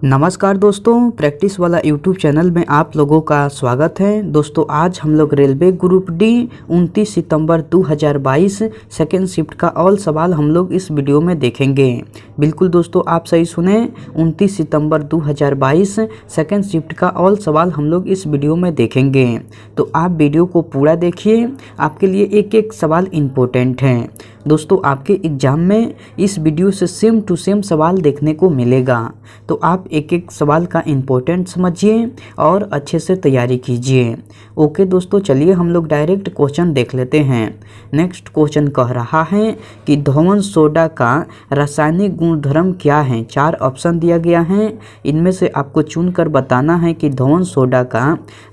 नमस्कार दोस्तों, प्रैक्टिस वाला यूट्यूब चैनल में आप लोगों का स्वागत है। दोस्तों आज हम लोग रेलवे ग्रुप डी 29 सितंबर 2022 सेकेंड शिफ्ट का ऑल सवाल हम लोग इस वीडियो में देखेंगे। बिल्कुल दोस्तों आप सही सुने, 29 सितंबर 2022 सेकेंड शिफ्ट का ऑल सवाल हम लोग इस वीडियो में देखेंगे। तो आप वीडियो को पूरा देखिए, आपके लिए एक एक सवाल इम्पोर्टेंट है। दोस्तों आपके एग्जाम में इस वीडियो से सेम टू सेम सवाल देखने को मिलेगा, तो आप एक एक सवाल का इम्पोर्टेंट समझिए और अच्छे से तैयारी कीजिए। ओके दोस्तों, चलिए हम लोग डायरेक्ट क्वेश्चन देख लेते हैं। नेक्स्ट क्वेश्चन कह रहा है कि धवन सोडा का रासायनिक गुणधर्म क्या है। 4 ऑप्शन दिया गया है, इनमें से आपको चुनकर बताना है कि धवन सोडा का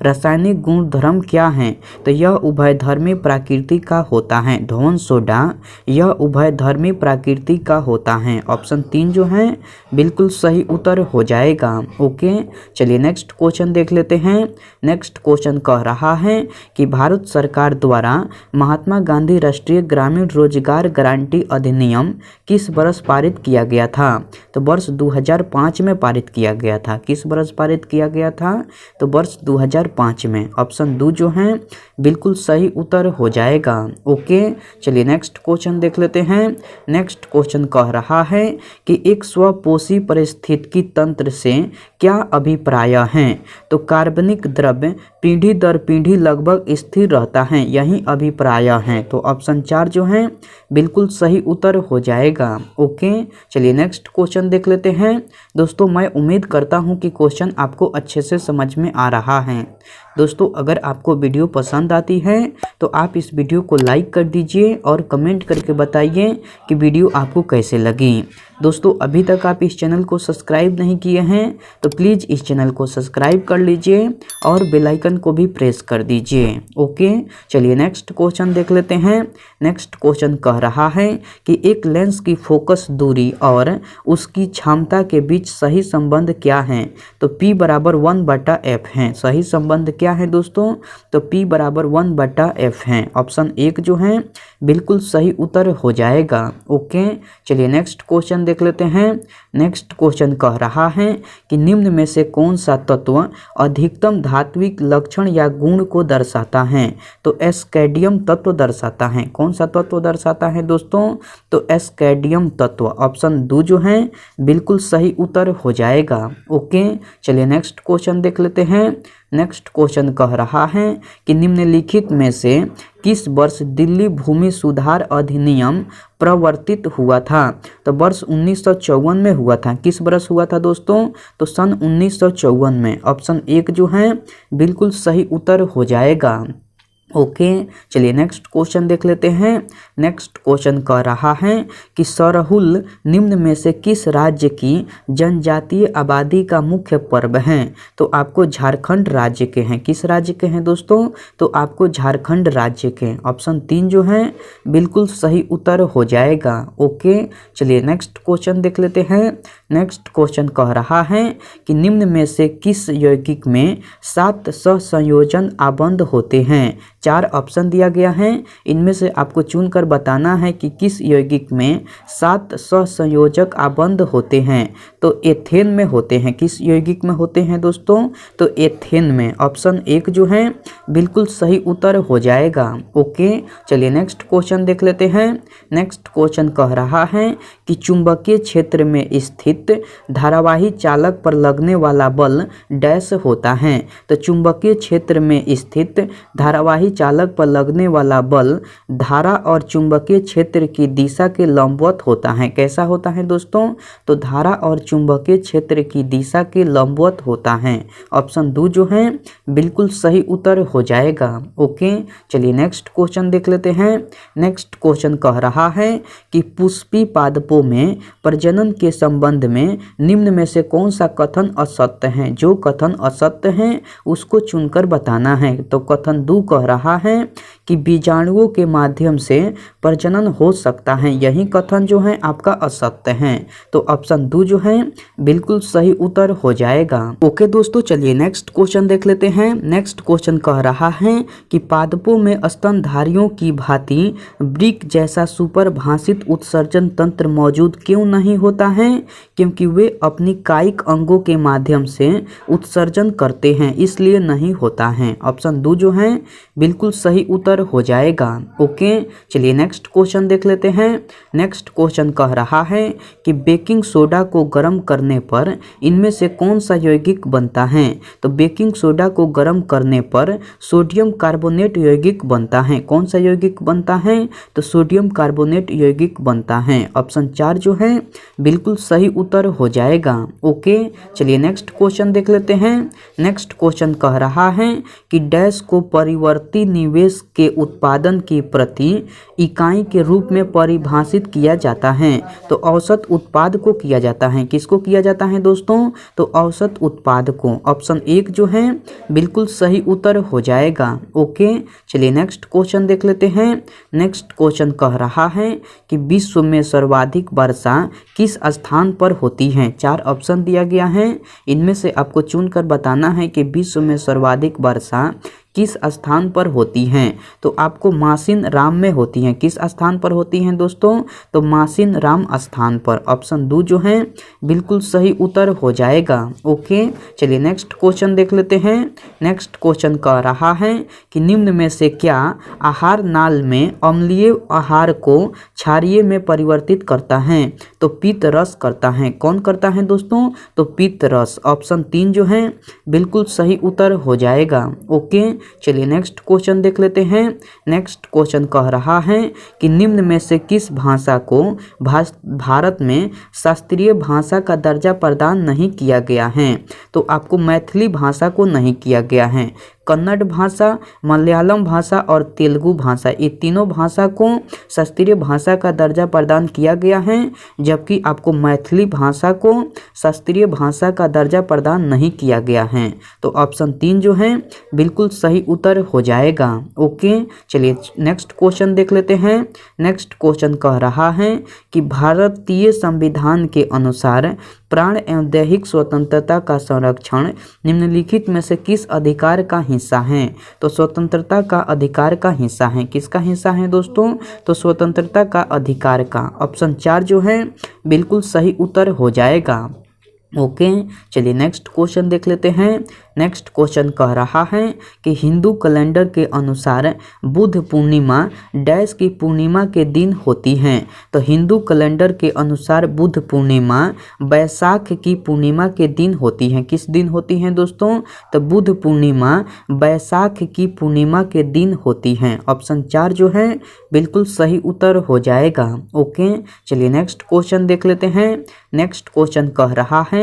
रासायनिक गुणधर्म क्या है। तो यह उभयधर्मी प्रकृति का होता है। धवन सोडा यह उभयधर्मी प्रकृति का होता है। ऑप्शन 3 जो है बिल्कुल सही उत्तर हो जाएगा। ओके चलिए नेक्स्ट क्वेश्चन देख लेते हैं। नेक्स्ट क्वेश्चन कह रहा है कि भारत सरकार द्वारा महात्मा गांधी राष्ट्रीय ग्रामीण रोजगार गारंटी अधिनियम किस वर्ष पारित किया गया था। तो वर्ष 2005 में पारित किया गया था। किस वर्ष पारित किया गया था, तो वर्ष 2005 में। ऑप्शन 2 जो है बिल्कुल सही उत्तर हो जाएगा। ओके चलिए नेक्स्ट क्वेश्चन देख लेते हैं। नेक्स्ट क्वेश्चन कह रहा है कि एक स्वपोषी पारिस्थितिकी तंत्र से क्या अभिप्राय है। तो कार्बनिक द्रव्य पीढ़ी दर पीढ़ी लगभग स्थिर रहता है, यही अभिप्राय है। तो ऑप्शन 4 जो है बिल्कुल सही उत्तर हो जाएगा। ओके चलिए नेक्स्ट क्वेश्चन देख लेते हैं। दोस्तों मैं उम्मीद करता हूं कि क्वेश्चन आपको अच्छे से समझ में आ रहा है। दोस्तों अगर आपको वीडियो पसंद आती है तो आप इस वीडियो को लाइक कर दीजिए और कमेंट करके बताइए कि वीडियो आपको कैसे लगी। दोस्तों अभी तक आप इस चैनल को सब्सक्राइब नहीं किए हैं तो प्लीज़ इस चैनल को सब्सक्राइब कर लीजिए और बेल आइकन को भी प्रेस कर दीजिए। ओके चलिए नेक्स्ट क्वेश्चन देख लेते हैं। नेक्स्ट क्वेश्चन कह रहा है कि एक लेंस की फोकस दूरी और उसकी क्षमता के बीच सही संबंध क्या है। तो P बराबर 1/f है। सही संबंध क्या है दोस्तों, तो P बराबर 1/f है। ऑप्शन 1 जो है बिल्कुल सही उत्तर हो जाएगा। ओके चलिए नेक्स्ट क्वेश्चन देख लेते हैं। नेक्स्ट क्वेश्चन कह रहा है कि निम्न में से कौन सा तत्व अधिकतम धात्विक लक्षण या गुण को दर्शाता है। तो एस्कैडियम तत्व दर्शाता है। कौन सा तत्व दर्शाता है दोस्तों, तो एस्कैडियम तत्व। ऑप्शन 2 जो है बिल्कुल सही उत्तर हो जाएगा। ओके चलिए नेक्स्ट क्वेश्चन देख लेते हैं। नेक्स्ट क्वेश्चन कह रहा है कि निम्नलिखित में से किस वर्ष दिल्ली भूमि सुधार अधिनियम प्रवर्तित हुआ था। तो वर्ष 1954 में हुआ था। किस वर्ष हुआ था दोस्तों, तो सन 1954 में। ऑप्शन 1 जो है बिल्कुल सही उत्तर हो जाएगा। ओके चलिए नेक्स्ट क्वेश्चन देख लेते हैं। नेक्स्ट क्वेश्चन कह रहा है कि सरहुल निम्न में से किस राज्य की जनजातीय आबादी का मुख्य पर्व है। तो आपको झारखंड राज्य के हैं। किस राज्य के हैं दोस्तों, तो आपको झारखंड राज्य के। ऑप्शन 3 जो है बिल्कुल सही उत्तर हो जाएगा। ओके चलिए नेक्स्ट क्वेश्चन देख लेते हैं। नेक्स्ट क्वेश्चन कह रहा है कि निम्न में से किस यौगिक में 7 सहसंयोजन आबंध होते हैं। 4 ऑप्शन दिया गया है, इनमें से आपको चुनकर बताना है कि किस यौगिक में 7 सहसंयोजक आबंध होते हैं। तो एथेन में होते हैं। किस यौगिक में होते हैं दोस्तों, तो एथेन में। ऑप्शन 1 जो है बिल्कुल सही उत्तर हो जाएगा। ओके चलिए नेक्स्ट क्वेश्चन देख लेते हैं। नेक्स्ट क्वेश्चन कह रहा है कि चुंबकीय क्षेत्र में स्थित धारावाही चालक पर लगने वाला बल डैश होता है। तो चुंबकीय क्षेत्र में स्थित धारावाही चालक पर लगने वाला बल धारा और चुंबकीय क्षेत्र की दिशा के लंबवत होता है। कैसा होता है दोस्तों, तो धारा और चुंबकीय क्षेत्र की दिशा के लंबवत होता है। ऑप्शन 2 जो है बिल्कुल सही उत्तर हो जाएगा। ओके चलिए नेक्स्ट क्वेश्चन देख लेते हैं। नेक्स्ट क्वेश्चन कह रहा है कि पुष्पी पादपों में प्रजनन के संबंध में निम्न में से कौन सा कथन असत्य है। जो कथन असत्य है उसको चुनकर बताना है। तो कथन 2 कह रहा है कि बीजाणुओं के माध्यम से प्रजनन हो सकता है। यही कथन जो है आपका असत्य है। तो ऑप्शन 2 जो है बिल्कुल सही उत्तर हो जाएगा। ओके दोस्तों, चलिए नेक्स्ट क्वेश्चन देख लेते हैं। नेक्स्ट क्वेश्चन कह रहा है कि पादपों में स्तनधारियों की भांति वृक्क जैसा सुपरभाषित उत्सर्जन तंत्र मौजूद क्यों नहीं होता है? क्योंकि वे अपनी कायिक अंगों के माध्यम से उत्सर्जन करते हैं, इसलिए नहीं होता है। ऑप्शन 2 जो है बिल्कुल सही उत्तर हो जाएगा। ओके, चलिए नेक्स्ट क्वेश्चन देख लेते हैं। नेक्स्ट क्वेश्चन कह रहा है कि बेकिंग सोडा को गर्म करने पर इनमें से कौन सा यौगिक बनता है? तो बेकिंग सोडा को गर्म करने पर सोडियम कार्बोनेट यौगिक बनता है। कौन सा यौगिक बनता है? तो सोडियम कार्बोनेट यौगिक बनता है। ऑप्शन 4 जो है बिल्कुल सही उत्तर हो जाएगा। ओके, चलिए नेक्स्ट क्वेश्चन देख लेते हैं। नेक्स्ट क्वेश्चन कह रहा है कि डैश को परिवर्ती निवेश के उत्पादन की प्रति इकाई के रूप में परिभाषित किया जाता है। तो औसत उत्पाद को किया जाता है। किसको किया जाता है दोस्तों? तो औसत उत्पाद को। ऑप्शन 1 जो है बिल्कुल सही उत्तर हो जाएगा। ओके, चलिए नेक्स्ट क्वेश्चन देख लेते हैं। नेक्स्ट क्वेश्चन कह रहा है कि विश्व में सर्वाधिक वर्षा किस स्थान पर होती है? 4 ऑप्शन दिया गया है, इनमें से आपको चुनकर बताना है कि विश्व में सर्वाधिक वर्षा किस स्थान पर होती हैं। तो आपको मासिन राम में होती हैं। किस स्थान पर होती हैं दोस्तों? तो मासिन राम स्थान पर। ऑप्शन 2 जो है बिल्कुल सही उत्तर हो जाएगा। ओके, चलिए नेक्स्ट क्वेश्चन देख लेते हैं। नेक्स्ट क्वेश्चन कह रहा है कि निम्न में से क्या आहार नाल में अम्लीय आहार को क्षारीय में परिवर्तित करता है? तो पित्त रस करता है। कौन करता है दोस्तों? तो पित्त रस। ऑप्शन 3 जो है बिल्कुल सही उत्तर हो जाएगा। ओके, चलिए नेक्स्ट क्वेश्चन देख लेते हैं। नेक्स्ट क्वेश्चन कह रहा है कि निम्न में से किस भाषा को भारत में शास्त्रीय भाषा का दर्जा प्रदान नहीं किया गया है? तो आपको मैथिली भाषा को नहीं किया गया है। कन्नड़ भाषा, मलयालम भाषा और तेलुगु भाषा, ये तीनों भाषा को शास्त्रीय भाषा का दर्जा प्रदान किया गया है, जबकि आपको मैथिली भाषा को शास्त्रीय भाषा का दर्जा प्रदान नहीं किया गया है। तो ऑप्शन 3 जो है बिल्कुल सही उत्तर हो जाएगा। ओके, चलिए नेक्स्ट क्वेश्चन देख लेते हैं। नेक्स्ट क्वेश्चन कह रहा है कि भारतीय संविधान के अनुसार प्राण एवं दैहिक स्वतंत्रता का संरक्षण निम्नलिखित में से किस अधिकार का हिस्सा है? तो स्वतंत्रता का अधिकार का हिस्सा है। किसका हिस्सा है दोस्तों? तो स्वतंत्रता का अधिकार का। ऑप्शन 4 जो है बिल्कुल सही उत्तर हो जाएगा। ओके, चलिए नेक्स्ट क्वेश्चन देख लेते हैं। नेक्स्ट क्वेश्चन कह रहा है कि हिंदू कैलेंडर के अनुसार बुद्ध पूर्णिमा डैश की पूर्णिमा के दिन होती है। तो हिंदू कैलेंडर के अनुसार बुद्ध पूर्णिमा बैसाख की पूर्णिमा के दिन होती है। किस दिन होती है दोस्तों? तो बुद्ध पूर्णिमा बैसाख की पूर्णिमा के दिन होती है। ऑप्शन 4 जो है बिल्कुल सही उत्तर हो जाएगा। ओके, चलिए नेक्स्ट क्वेश्चन देख लेते हैं। नेक्स्ट क्वेश्चन कह रहा है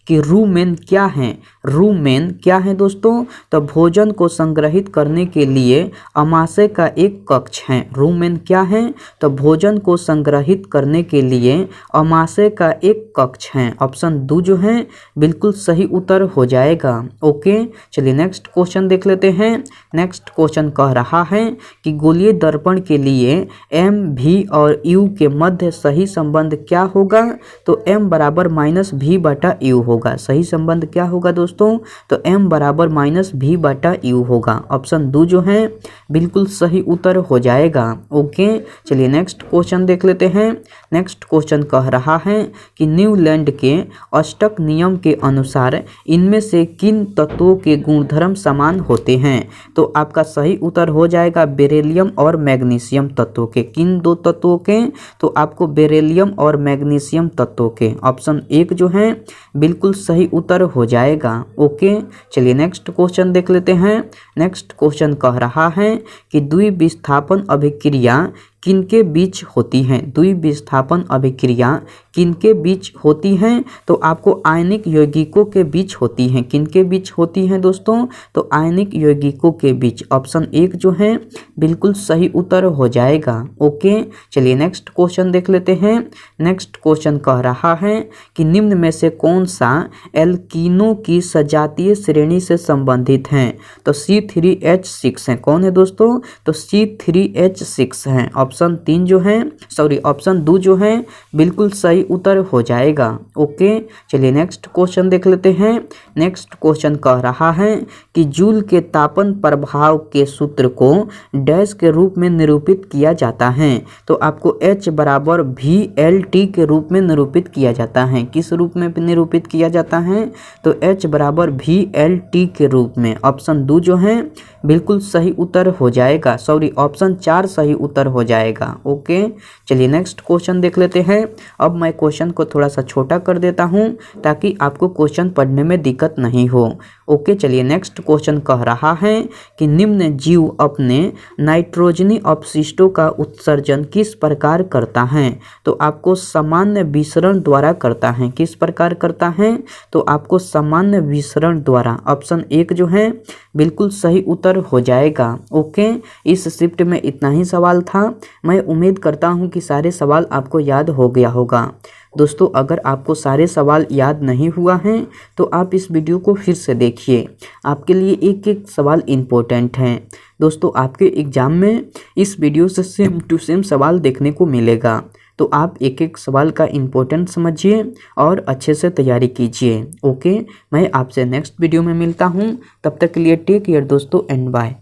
कि रूमेन क्या है? रूमेन क्या है दोस्तों? तो भोजन को संग्रहित करने के लिए अमाशय का एक कक्ष है। रूमेन क्या है? तो भोजन को संग्रहित करने के लिए अमाशय का एक कक्ष है। ऑप्शन 2 जो है बिल्कुल सही उत्तर हो जाएगा। ओके, चलिए नेक्स्ट क्वेश्चन देख लेते हैं। नेक्स्ट क्वेश्चन कह रहा है कि गोलीय दर्पण के लिए एम, भी और यू के मध्य सही संबंध क्या होगा? तो एम बराबर माइनस भी बटा यू होगा। सही संबंध क्या होगा दोस्तों? तो m बराबर माइनस भी बटा यू होगा। ऑप्शन 2 जो है बिल्कुल सही उत्तर हो जाएगा। ओके, चलिए नेक्स्ट क्वेश्चन देख लेते हैं। नेक्स्ट क्वेश्चन कह रहा है कि न्यूलैंड के अष्टक नियम के अनुसार इनमें से किन तत्वों के गुणधर्म समान होते हैं? तो आपका सही उत्तर हो जाएगा बेरिलियम और मैग्नीशियम तत्वों के। किन 2 तत्वों के? तो आपको बेरिलियम और मैग्नीशियम तत्वों के। ऑप्शन 1 जो है बिल्कुल सही उत्तर हो जाएगा। ओके, चलिए नेक्स्ट क्वेश्चन देख लेते हैं। नेक्स्ट क्वेश्चन कह रहा है कि द्विविस्थापन अभिक्रिया किनके बीच होती हैं? द्विविस्थापन अभिक्रिया किनके बीच होती हैं? तो आपको आयनिक यौगिकों के बीच होती हैं। किनके बीच होती हैं दोस्तों? तो आयनिक यौगिकों के बीच। ऑप्शन 1 जो है बिल्कुल सही उत्तर हो जाएगा। ओके, चलिए नेक्स्ट क्वेश्चन देख लेते हैं। नेक्स्ट क्वेश्चन कह रहा है कि निम्न में से कौन सा एल्कीनों की सजातीय श्रेणी से संबंधित है? तो C3H6 है। कौन है दोस्तों? तो C3H6 है। ऑप्शन 3 जो है ऑप्शन 2 जो है बिल्कुल सही उत्तर हो जाएगा। ओके, चलिए नेक्स्ट क्वेश्चन देख लेते हैं। नेक्स्ट क्वेश्चन कह रहा है कि जूल के तापन प्रभाव के सूत्र को डैश के रूप में निरूपित किया जाता है? तो आपको H बराबर VLT के रूप में निरूपित किया जाता है। किस रूप में निरूपित किया जाता है? तो H बराबर VLT के रूप में। ऑप्शन 2 जो है बिल्कुल सही उत्तर हो जाएगा। ऑप्शन 4 सही उत्तर हो जाएगा। ओके, चलिए नेक्स्ट क्वेश्चन देख लेते हैं। अब मैं क्वेश्चन को थोड़ा सा छोटा कर देता हूं ताकि आपको क्वेश्चन पढ़ने में दिक्कत नहीं हो। ओके, चलिए नेक्स्ट क्वेश्चन कह रहा है कि निम्न जीव अपने नाइट्रोजनी अपशिष्टों का उत्सर्जन किस प्रकार करता है? तो आपको सामान्य विसरण द्वारा करता है। किस प्रकार करता है? तो आपको सामान्य विसरण द्वारा। ऑप्शन 1 जो है बिल्कुल सही उत्तर हो जाएगा। ओके, इस शिफ्ट में इतना ही सवाल था। मैं उम्मीद करता हूं कि सारे सवाल आपको याद हो गया होगा। दोस्तों, अगर आपको सारे सवाल याद नहीं हुआ है तो आप इस वीडियो को फिर से देखिए। आपके लिए एक एक सवाल इम्पोर्टेंट है। दोस्तों, आपके एग्जाम में इस वीडियो से सेम टू सेम सवाल देखने को मिलेगा, तो आप एक एक सवाल का इम्पोर्टेंट समझिए और अच्छे से तैयारी कीजिए। ओके, मैं आपसे नेक्स्ट वीडियो में मिलता हूँ। तब तक के लिए टेक केयर दोस्तों एंड बाय।